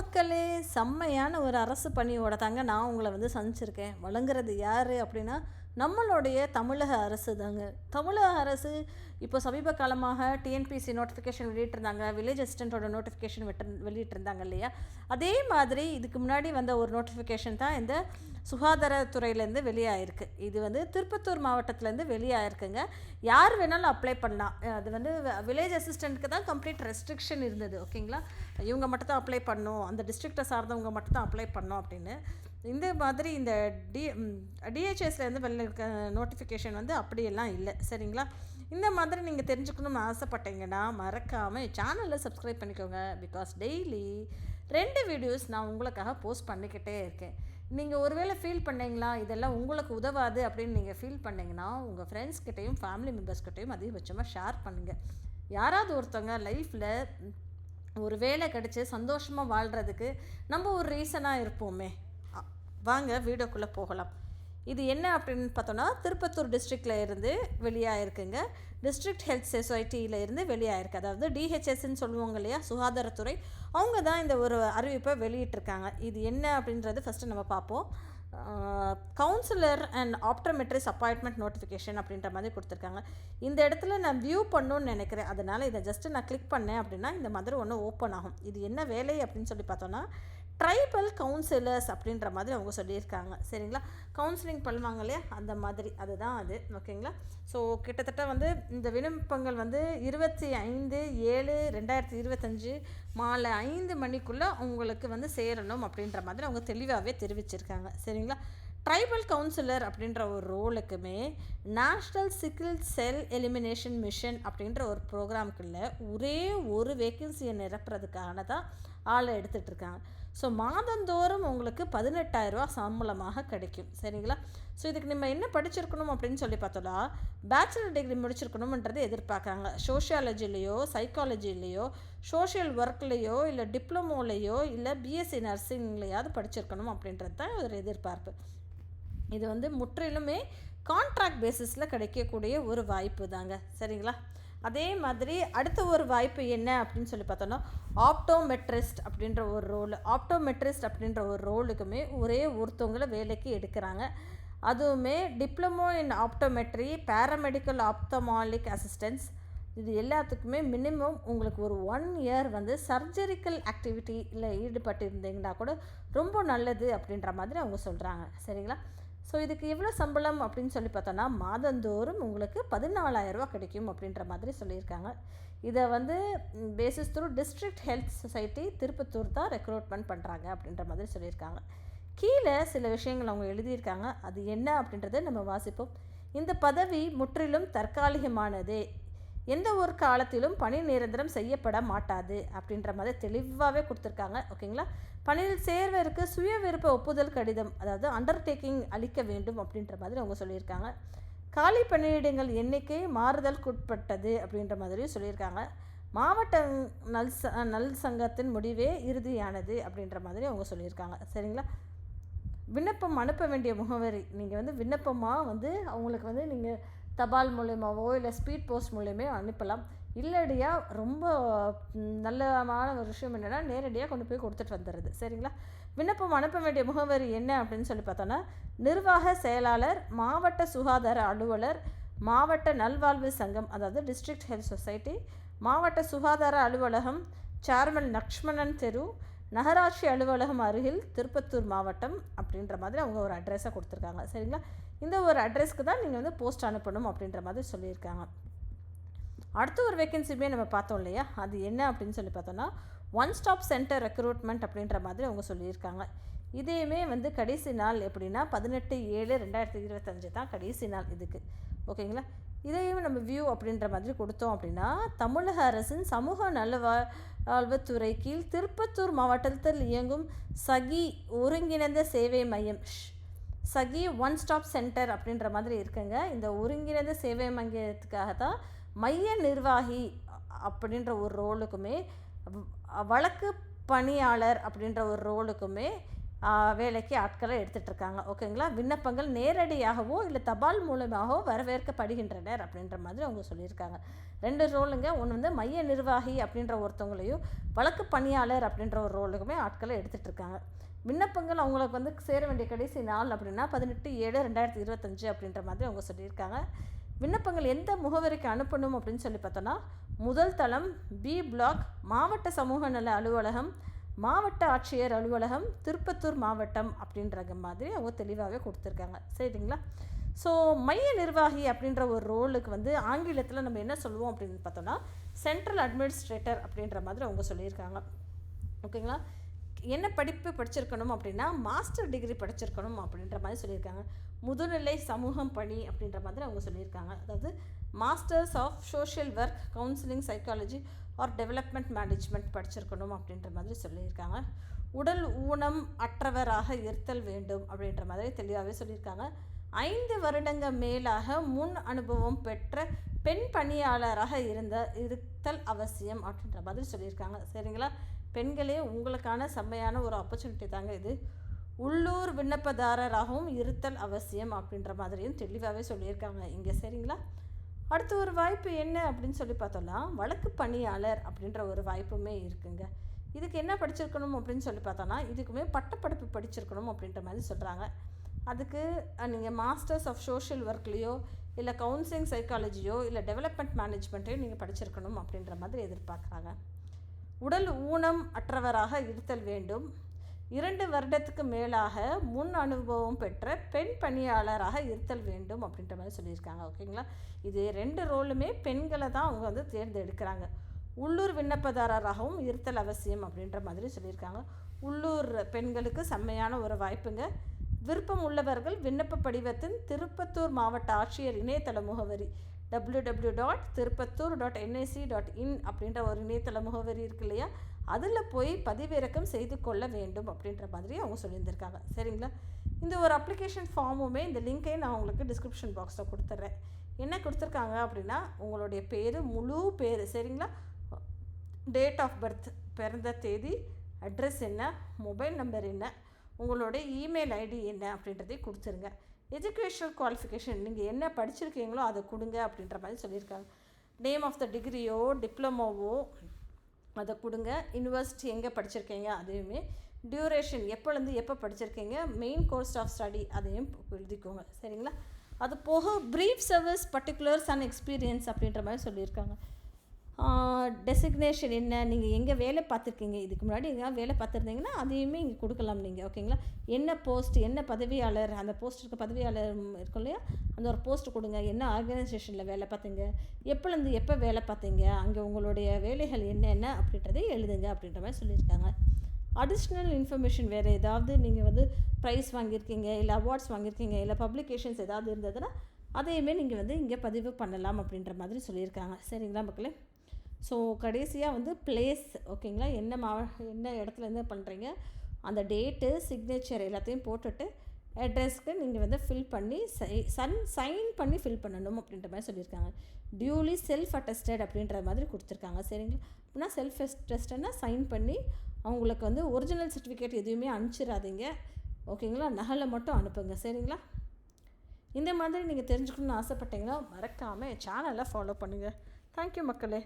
மக்களே, செம்மையான ஒரு அரசு பணியோட தாங்க நான் உங்கள வந்து சந்திச்சிருக்கேன். வழங்குறது யாரு அப்படின்னா, நம்மளுடைய தமிழக அரசு தாங்க. தமிழக அரசு இப்போ சமீப காலமாக டிஎன்பிஎஸ்சி நோட்டிஃபிகேஷன் வெளியிட்டிருந்தாங்க. வில்லேஜ் அசிஸ்டன்ட்டோட நோட்டிஃபிகேஷன் வெளியிட்டிருந்தாங்க இல்லையா? அதே மாதிரி இதுக்கு முன்னாடி வந்த ஒரு நோட்டிஃபிகேஷன் தான் இந்த சுகாதாரத்துறையிலேருந்து வெளியாயிருக்கு. இது வந்து திருப்பத்தூர் மாவட்டத்திலேருந்து வெளியாயிருக்குங்க. யார் வேணாலும் அப்ளை பண்ணலாம். அது வந்து வில்லேஜ் அசிஸ்டண்ட்டுக்கு தான் கம்ப்ளீட் ரெஸ்ட்ரிக்ஷன் இருந்தது. ஓகேங்களா? இவங்க மட்டும் தான் அப்ளை பண்ணணும், அந்த டிஸ்ட்ரிக்டை சார்ந்தவங்க மட்டும் தான் அப்ளை பண்ணணும் அப்படின்னு. இந்த மாதிரி இந்த டிஹெச்எஸ்லேருந்து வெளில இருக்க நோட்டிஃபிகேஷன் வந்து அப்படியெல்லாம் இல்லை. சரிங்களா? இந்த மாதிரி நீங்கள் தெரிஞ்சுக்கணும்னு ஆசைப்பட்டீங்கன்னா மறக்காமல் சேனலில் சப்ஸ்கிரைப் பண்ணிக்கோங்க. பிகாஸ் டெய்லி 2 வீடியோஸ் நான் உங்களுக்காக போஸ்ட் பண்ணிக்கிட்டே இருக்கேன். நீங்கள் ஒருவேளை ஃபீல் பண்ணீங்களா இதெல்லாம் உங்களுக்கு உதவாது அப்படின்னு நீங்கள் ஃபீல் பண்ணிங்கன்னா உங்கள் ஃப்ரெண்ட்ஸ்கிட்டையும் ஃபேமிலி மெம்பர்ஸ்கிட்டையும் அதிகபட்சமாக ஷேர் பண்ணுங்கள். யாராவது ஒருத்தவங்க லைஃப்பில் ஒரு வேலை கிடச்சி சந்தோஷமாக வாழ்கிறதுக்கு நம்ம ஒரு ரீசனாக இருப்போமே. வாங்க வீடியோக்குள்ளே போகலாம். இது என்ன அப்படின்னு பார்த்தோன்னா, திருப்பத்தூர் டிஸ்ட்ரிக்டில் இருந்து வெளியாகிருக்குங்க. டிஸ்ட்ரிக்ட் ஹெல்த் சொசைட்டியில் இருந்து வெளியாகிருக்கு. அதாவது டிஹெச்எஸ்ன்னு சொல்லுவாங்க இல்லையா, சுகாதாரத்துறை, அவங்க தான் இந்த ஒரு அறிவிப்பை வெளியிட்டிருக்காங்க. இது என்ன அப்படின்றது ஃபஸ்ட்டு நம்ம பார்ப்போம். Counsellor and optometrist appointment notification அப்படின்ற மாதிரி கொடுத்துருக்காங்க. இந்த இடத்துல நான் வியூ பண்ணணுன்னு நினைக்கிறேன். அதனால் இதை ஜஸ்ட்டு நான் கிளிக் பண்ணேன் அப்படின்னா இந்த மாதிரி ஒன்று ஓப்பன் ஆகும். இது என்ன வேலை அப்படின்னு சொல்லி பார்த்தோன்னா, ட்ரைபல் கவுன்சிலர்ஸ் அப்படின்ற மாதிரி அவங்க சொல்லியிருக்காங்க. சரிங்களா? கவுன்சிலிங் பண்ணுவாங்க இல்லையா, அந்த மாதிரி அதுதான் அது. ஓகேங்களா? ஸோ கிட்டத்தட்ட வந்து இந்த விண்ணப்பங்கள் வந்து 25/7/2025 மாலை 5 மணிக்குள்ளே அவங்களுக்கு வந்து சேரணும் அப்படின்ற மாதிரி அவங்க தெளிவாகவே தெரிவிச்சிருக்காங்க. சரிங்களா? ட்ரைபல் கவுன்சிலர் அப்படின்ற ஒரு ரோலுக்குமே நேஷ்னல் சிக்கிள் செல் எலிமினேஷன் மிஷன் அப்படின்ற ஒரு ப்ரோக்ராமுக்குள்ளே ஒரே ஒரு வேக்கன்சியை நிரப்புறதுக்கான தான் ஆளை எடுத்துகிட்டு இருக்காங்க. ஸோ மாதந்தோறும் உங்களுக்கு 18,000 ரூபா சம்பளமாக கிடைக்கும். சரிங்களா? ஸோ இதுக்கு நம்ம என்ன படிச்சிருக்கணும் அப்படின்னு சொல்லி பார்த்தோம்னா, பேச்சுலர் டிகிரி முடிச்சிருக்கணும்ன்றது எதிர்பார்க்குறாங்க. சோஷியாலஜிலேயோ, சைக்காலஜிலேயோ, சோஷியல் ஒர்க்லேயோ, இல்லை டிப்ளமோலேயோ, இல்லை பிஎஸ்சி நர்சிங்லேயாவது படிச்சிருக்கணும் அப்படின்றது தான் ஒரு எதிர்பார்ப்பு. இது வந்து முற்றிலுமே கான்ட்ராக்ட் பேசிஸில் கிடைக்கக்கூடிய ஒரு வாய்ப்பு தாங்க. சரிங்களா? அதே மாதிரி அடுத்த ஒரு வாய்ப்பு என்ன அப்படின்னு சொல்லி பார்த்தோன்னா, ஆப்டோமெட்ரிஸ்ட் அப்படின்ற ஒரு ரோல். ஆப்டோமெட்ரிஸ்ட் அப்படின்ற ஒரு ரோலுக்குமே ஒரே ஒருத்தவங்களை வேலைக்கு எடுக்கிறாங்க. அதுவுமே diploma in optometry, paramedical ophthalmic assistance, இது எல்லாத்துக்குமே மினிமம் உங்களுக்கு ஒரு 1 இயர் வந்து சர்ஜரிக்கல் ஆக்டிவிட்டியில் ஈடுபட்டு இருந்தீங்கன்னா கூட ரொம்ப நல்லது அப்படின்ற மாதிரி அவங்க சொல்கிறாங்க. சரிங்களா? ஸோ இதுக்கு எவ்வளோ சம்பளம் அப்படின்னு சொல்லி பார்த்தோன்னா, மாதந்தோறும் உங்களுக்கு 14,000 ரூபா கிடைக்கும் அப்படின்ற மாதிரி சொல்லியிருக்காங்க. இதை வந்து basis through district health society Tirupattur தான் ரெக்ரூட்மெண்ட் பண்ணுறாங்க அப்படின்ற மாதிரி சொல்லியிருக்காங்க. கீழே சில விஷயங்கள் அவங்க எழுதியிருக்காங்க. அது என்ன அப்படின்றத நம்ம வாசிப்போம். இந்த பதவி முற்றிலும் தற்காலிகமானதே, எந்த ஒரு காலத்திலும் பணி நிரந்தரம் செய்யப்பட மாட்டாது அப்படின்ற மாதிரி தெளிவாகவே கொடுத்துருக்காங்க. ஓகேங்களா? பணியில் சேர்வதற்கு சுய விருப்ப ஒப்புதல் கடிதம், அதாவது அண்டர்டேக்கிங் அளிக்க வேண்டும் அப்படின்ற மாதிரி அவங்க சொல்லியிருக்காங்க. காலி பணியிடங்கள் எண்ணிக்கை மாறுதலுக்குட்பட்டது அப்படின்ற மாதிரியும் சொல்லியிருக்காங்க. மாவட்ட நல் சங்கத்தின் முடிவே இறுதியானது அப்படின்ற மாதிரி அவங்க சொல்லியிருக்காங்க. சரிங்களா? விண்ணப்பம் அனுப்ப வேண்டிய முகவரி, நீங்கள் வந்து விண்ணப்பமாக வந்து அவங்களுக்கு வந்து நீங்கள் தபால் மூலயமாவோ இல்லை ஸ்பீட் போஸ்ட் மூலயமே அனுப்பலாம். இல்லடியாக ரொம்ப நல்லமான ஒரு விஷயம் என்னென்னா, நேரடியாக கொண்டு போய் கொடுத்துட்டு வந்துடுறது. சரிங்களா? விண்ணப்பம் அனுப்ப வேண்டிய முகவரி என்ன அப்படின்னு சொல்லி பார்த்தோன்னா, நிர்வாக செயலாளர், மாவட்ட சுகாதார அலுவலர், மாவட்ட நல்வாழ்வு சங்கம், அதாவது டிஸ்ட்ரிக்ட் ஹெல்த் சொசைட்டி, மாவட்ட சுகாதார அலுவலகம், சேர்மன் லக்ஷ்மணன் தெரு, நகராட்சி அலுவலகம் அருகில், திருப்பத்தூர் மாவட்டம் அப்படின்ற மாதிரி அவங்க ஒரு அட்ரஸை கொடுத்துருக்காங்க. சரிங்களா? இந்த ஒரு அட்ரஸ்க்கு தான் நீங்கள் வந்து போஸ்ட் அனுப்பணும் அப்படின்ற மாதிரி சொல்லியிருக்காங்க. அடுத்த ஒரு வேக்கன்சியுமே நம்ம பார்த்தோம் இல்லையா, அது என்ன அப்படின்னு சொல்லி பார்த்தோன்னா, 1 ஸ்டாப் சென்டர் ரெக்ரூட்மெண்ட் அப்படின்ற மாதிரி அவங்க சொல்லியிருக்காங்க. இதையுமே வந்து கடைசி நாள் எப்படின்னா 18/7/2025 தான் கடைசி நாள் இதுக்கு. ஓகேங்களா? இதையும் நம்ம வியூ அப்படின்ற மாதிரி கொடுத்தோம் அப்படின்னா, தமிழக அரசின் சமூக நலவாழ்வுத்துறை கீழ் திருப்பத்தூர் மாவட்டத்தில் இயங்கும் சகி ஒருங்கிணைந்த சேவை மையம், சகி 1 ஸ்டாப் சென்டர் அப்படின்ற மாதிரி இருக்குங்க. இந்த ஒருங்கிணைந்த சேவை மையத்துக்காக தான் மைய நிர்வாகி அப்படின்ற ஒரு ரோலுக்குமே, வழக்கு பணியாளர் அப்படின்ற ஒரு ரோலுக்குமே வேலைக்கு ஆட்களை எடுத்துகிட்ருக்காங்க. ஓகேங்களா? விண்ணப்பங்கள் நேரடியாகவோ இல்லை தபால் மூலமாகவோ வரவேற்கப்படுகின்றனர் அப்படின்ற மாதிரி அவங்க சொல்லியிருக்காங்க. 2 ரோலுங்க. ஒன்று வந்து மைய நிர்வாகி அப்படின்ற ஒருத்தவங்களையும் வழக்கு பணியாளர் அப்படின்ற ஒரு ரோலுக்குமே ஆட்களை எடுத்துகிட்ருக்காங்க. விண்ணப்பங்கள் அவங்களுக்கு வந்து சேர வேண்டிய கடைசி நாள் அப்படின்னா 18/7/2025 அப்படின்ற மாதிரி அவங்க சொல்லியிருக்காங்க. விண்ணப்பங்கள் எந்த முகவரிக்கு அனுப்பணும் அப்படின்னு சொல்லி பார்த்தோன்னா, முதல் தளம் பி பிளாக், மாவட்ட சமூக நல அலுவலகம், மாவட்ட ஆட்சியர் அலுவலகம், திருப்பத்தூர் மாவட்டம் அப்படின்ற மாதிரி அவங்க தெளிவாகவே கொடுத்துருக்காங்க. சரிங்களா? ஸோ மைய நிர்வாகி அப்படின்ற ஒரு ரோலுக்கு வந்து ஆங்கிலத்தில் நம்ம என்ன சொல்லுவோம் அப்படின்னு பார்த்தோன்னா, சென்ட்ரல் அட்மினிஸ்ட்ரேட்டர் அப்படின்ற மாதிரி அவங்க சொல்லியிருக்காங்க. ஓகேங்களா? என்ன படிப்பு படிச்சிருக்கணும் அப்படின்னா மாஸ்டர் டிகிரி படிச்சிருக்கணும் அப்படின்ற மாதிரி சொல்லியிருக்காங்க. முதுநிலை சமூகம் பணி அப்படின்ற மாதிரி அவங்க சொல்லியிருக்காங்க. அதாவது masters of social work, counselling, psychology or development management படிச்சிருக்கணும் அப்படின்ற மாதிரி சொல்லியிருக்காங்க. உடல் ஊனம் அற்றவராக இருத்தல் வேண்டும் அப்படின்ற மாதிரி தெளிவாகவே சொல்லியிருக்காங்க. 5 வருடங்கள் மேலாக முன் அனுபவம் பெற்ற பெண் பணியாளராக இருத்தல் அவசியம் அப்படின்ற மாதிரி சொல்லியிருக்காங்க. சரிங்களா? பெண்களே, உங்களுக்கான செம்மையான ஒரு ஆப்பர்ச்சுனிட்டி தாங்க இது. உள்ளூர் விண்ணப்பதாரராகவும் இருத்தல் அவசியம் அப்படின்ற மாதிரியும் தெளிவாகவே சொல்லியிருக்காங்க இங்கே. சரிங்களா? அடுத்து ஒரு வாய்ப்பு என்ன அப்படின்னு சொல்லி பார்த்தோம்னா, வழக்கு பணியாளர் அப்படின்ற ஒரு வாய்ப்புமே இருக்குங்க. இதுக்கு என்ன படிச்சிருக்கணும் அப்படின்னு சொல்லி பார்த்தோன்னா, இதுக்குமே பட்டப்படிப்பு படிச்சிருக்கணும் அப்படின்ற மாதிரி சொல்கிறாங்க. அதுக்கு நீங்கள் மாஸ்டர்ஸ் ஆஃப் சோஷியல் ஒர்க்லேயோ இல்லை கவுன்சிலிங் சைக்காலஜியோ இல்லை டெவலப்மெண்ட் மேனேஜ்மெண்ட்டையோ நீங்கள் படிச்சிருக்கணும் அப்படின்ற மாதிரி எதிர்பார்க்குறாங்க. உடல் ஊனம் அற்றவராக இருத்தல் வேண்டும். 2 வருடத்துக்கு மேலாக முன் அனுபவம் பெற்ற பெண் பணியாளராக இருத்தல் வேண்டும் அப்படின்ற மாதிரி சொல்லியிருக்காங்க. ஓகேங்களா? இது 2 ரோலுமே பெண்களை தான் அவங்க வந்து தேர்ந்தெடுக்கிறாங்க. உள்ளூர் விண்ணப்பதாரராகவும் இருத்தல் அவசியம் அப்படின்ற மாதிரி சொல்லியிருக்காங்க. உள்ளூர் பெண்களுக்கு செம்மையான ஒரு வாய்ப்புங்க. விருப்பம் உள்ளவர்கள் விண்ணப்ப படிவத்தின் திருப்பத்தூர் மாவட்ட ஆட்சியர் இணையதள முகவரி www.tirupattur.nic.in அப்படின்ற ஒரு இணையதள முகவரி இருக்கு இல்லையா, அதில் போய் பதிவிறக்கம் செய்து கொள்ள வேண்டும் அப்படின்ற மாதிரி அவங்க சொல்லியிருந்திருக்காங்க. சரிங்களா? இந்த ஒரு அப்ளிகேஷன் ஃபார்முமே இந்த லிங்கை நான் உங்களுக்கு டிஸ்கிரிப்ஷன் பாக்ஸில் கொடுத்துட்றேன். என்ன கொடுத்துருக்காங்க அப்படின்னா, உங்களுடைய பேர், முழு பேர், சரிங்களா, டேட் ஆஃப் பர்த், பிறந்த தேதி, அட்ரஸ் என்ன, மொபைல் நம்பர் என்ன, உங்களுடைய இமெயில் ஐடி என்ன அப்படின்றதையும் கொடுத்துருங்க. எஜுகேஷனல் குவாலிஃபிகேஷன் நீங்கள் என்ன படிச்சிருக்கீங்களோ அதை கொடுங்க அப்படின்ற மாதிரி சொல்லியிருக்காங்க. நேம் ஆஃப் த டிகிரியோ டிப்ளமோவோ அதை கொடுங்க. யூனிவர்சிட்டி எங்கே படிச்சிருக்கீங்க அதையுமே, டியூரேஷன் எப்போலேருந்து எப்போ படிச்சிருக்கீங்க, மெயின் கோர்ஸ் ஆஃப் ஸ்டடி அதையும் எழுதிக்கோங்க. சரிங்களா? அது போக brief service particulars and experience அப்படின்ற மாதிரி சொல்லியிருக்காங்க. டெசிக்னேஷன் என்ன, நீங்கள் எங்கே வேலை பார்த்துருக்கீங்க, இதுக்கு முன்னாடி எங்கே வேலை பார்த்துருந்தீங்கன்னா அதையுமே இங்கே கொடுக்கலாம் நீங்கள். ஓகேங்களா? என்ன போஸ்ட், என்ன பதவியாளர், அந்த போஸ்ட் இருக்க பதவியாளர் இருக்கும் இல்லையா, அந்த ஒரு போஸ்ட் கொடுங்க. என்ன ஆர்கனைசேஷனில் வேலை பார்த்தீங்க, எப்போலேருந்து எப்போ வேலை பார்த்தீங்க, அங்கே உங்களுடைய வேலைகள் என்னென்ன அப்படின்றதை எழுதுங்க அப்படின்ற மாதிரி சொல்லியிருக்காங்க. அடிஷ்னல் இன்ஃபர்மேஷன் வேறு ஏதாவது நீங்கள் வந்து ப்ரைஸ் வாங்கியிருக்கீங்க, இல்லை அவார்ட்ஸ் வாங்கியிருக்கீங்க, இல்லை பப்ளிகேஷன்ஸ் ஏதாவது இருந்ததுன்னா அதையுமே நீங்கள் வந்து இங்கே பதிவு பண்ணலாம் அப்படின்ற மாதிரி சொல்லியிருக்காங்க. சரிங்களா மக்களே? ஸோ கடைசியாக வந்து பிளேஸ், ஓகேங்களா, என்ன இடத்துல இருந்து பண்ணுறீங்க, அந்த டேட்டு, சிக்னேச்சர் எல்லாத்தையும் போட்டுட்டு அட்ரஸ்க்கு நீங்கள் வந்து ஃபில் பண்ணி சைன் பண்ணி ஃபில் பண்ணணும் அப்படின்ற மாதிரி சொல்லியிருக்காங்க. டியூலி செல்ஃப் அட்டஸ்டட் அப்படின்ற மாதிரி கொடுத்துருக்காங்க. சரிங்களா? அப்படின்னா செல்ஃப் அட்டஸ்டட்னா சைன் பண்ணி அவங்களுக்கு வந்து ஒரிஜினல் சர்டிஃபிகேட் எதுவுமே அனுப்பிச்சிடாதீங்க. ஓகேங்களா? நகலை மட்டும் அனுப்புங்க. சரிங்களா? இந்த மாதிரி நீங்கள் தெரிஞ்சுக்கணுன்னு ஆசைப்பட்டீங்கன்னா மறக்காமல் சேனலை ஃபாலோ பண்ணுங்கள். தேங்க்யூ மக்களே.